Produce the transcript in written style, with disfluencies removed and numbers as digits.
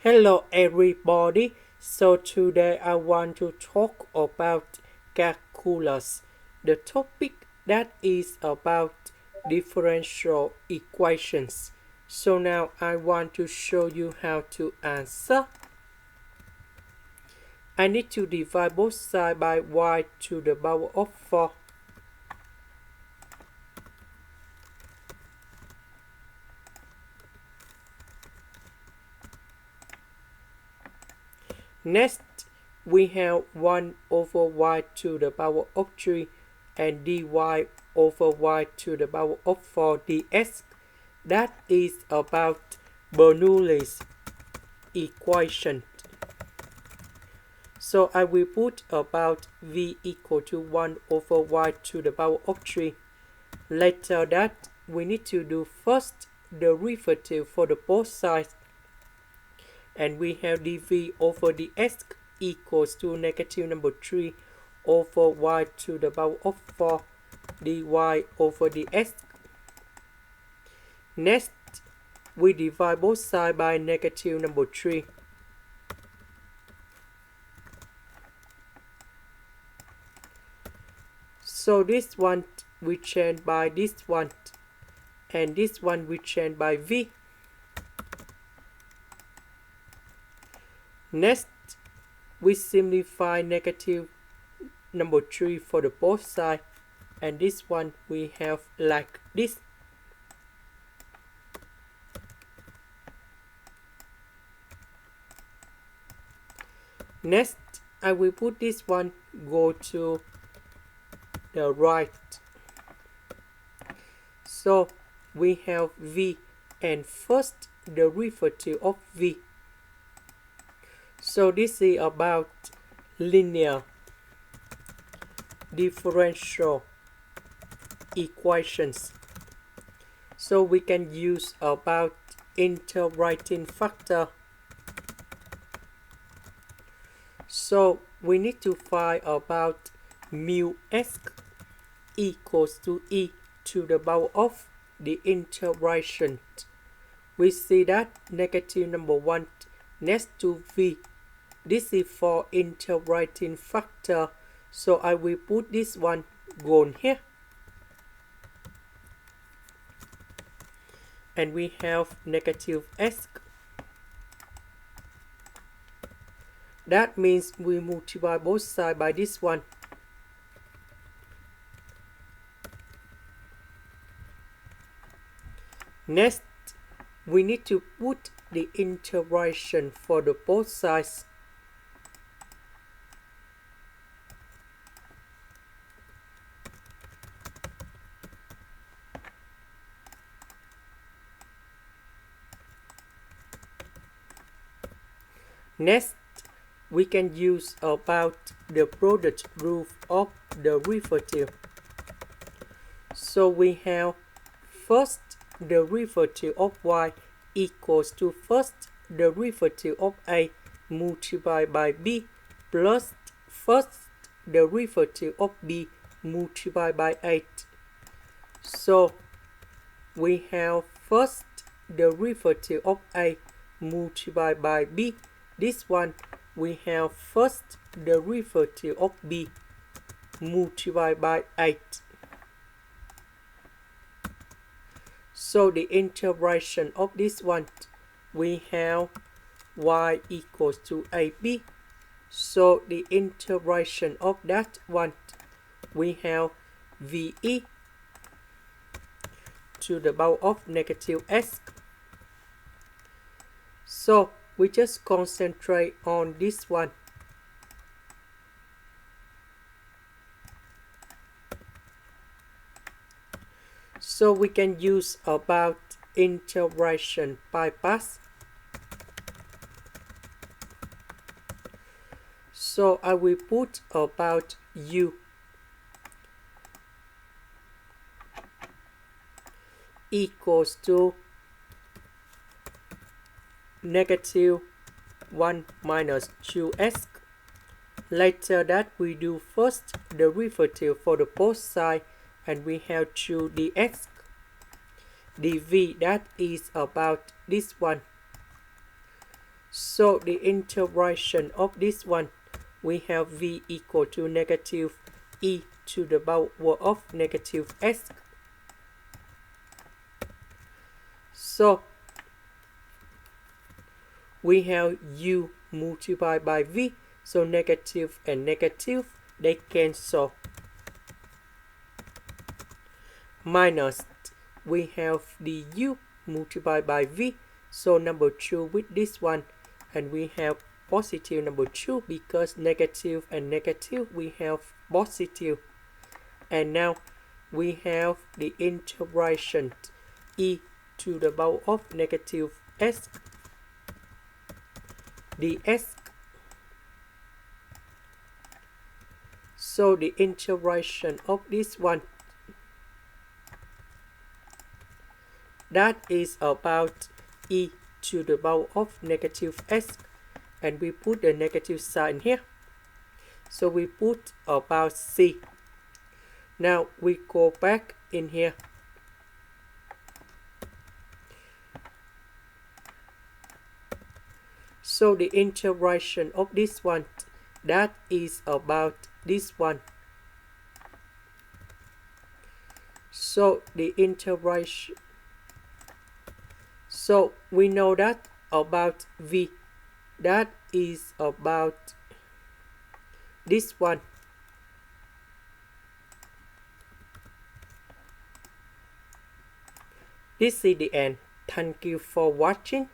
Hello everybody, so today I want to talk about calculus, the topic that is about differential equations. So now I want to show you how to answer. I need to divide both sides by y to the power of 4. Next, we have 1 over y to the power of 3 and dy over y to the power of 4 dx. That is about Bernoulli's equation. So I will put about v equal to 1 over y to the power of 3. Later that, we need to do first the derivative for the both sides. And we have dv over dx equals to negative number 3 over y to the power of 4 dy over dx. Next, we divide both sides by negative number 3. So this one we change by this one, and this one we change by v. Next, we simplify negative number 3 for the both sides, and this one we have like this. Next, I will put this one go to the right. So we have v and first the derivative of v. So this is about linear differential equations. So we can use about interwriting factor. So we need to find about mu s equals to e to the power of the integration. We see that negative number 1 next to v. This is for interwriting factor, so I will put this one gone here. And we have negative s. That means we multiply both sides by this one. Next, we need to put the integration for the both sides. Next, we can use about the product rule of the derivative. So we have first the derivative of y equals to first the derivative of a multiplied by b plus first the derivative of b multiplied by 8. So we have first the derivative of a multiplied by b. This one we have first the derivative of b multiplied by 8. So the integration of this one, we have y equals to ab. So the integration of that one, we have ve to the power of negative s. So we just concentrate on this one. So we can use about integration bypass. So I will put about u equals to negative 1 minus 2s. Later that we do first the derivative for the both sides, and we have 2 dx. dv that is about this one. So the integration of this one, we have v equal to negative e to the power of negative s. So we have u multiplied by v, so negative and negative, they cancel. Minus, we have the u multiplied by v, so number 2 with this one, and we have positive number 2 because negative and negative we have positive. And now we have the integration e to the power of negative s ds. So the integration of this one, that is about e to the power of negative s, and we put the negative sign here. So we put about c. Now we go back in here. So the integration of this one, that is about this one. So the integration, so we know that about v, that is about this one. This is the end. Thank you for watching.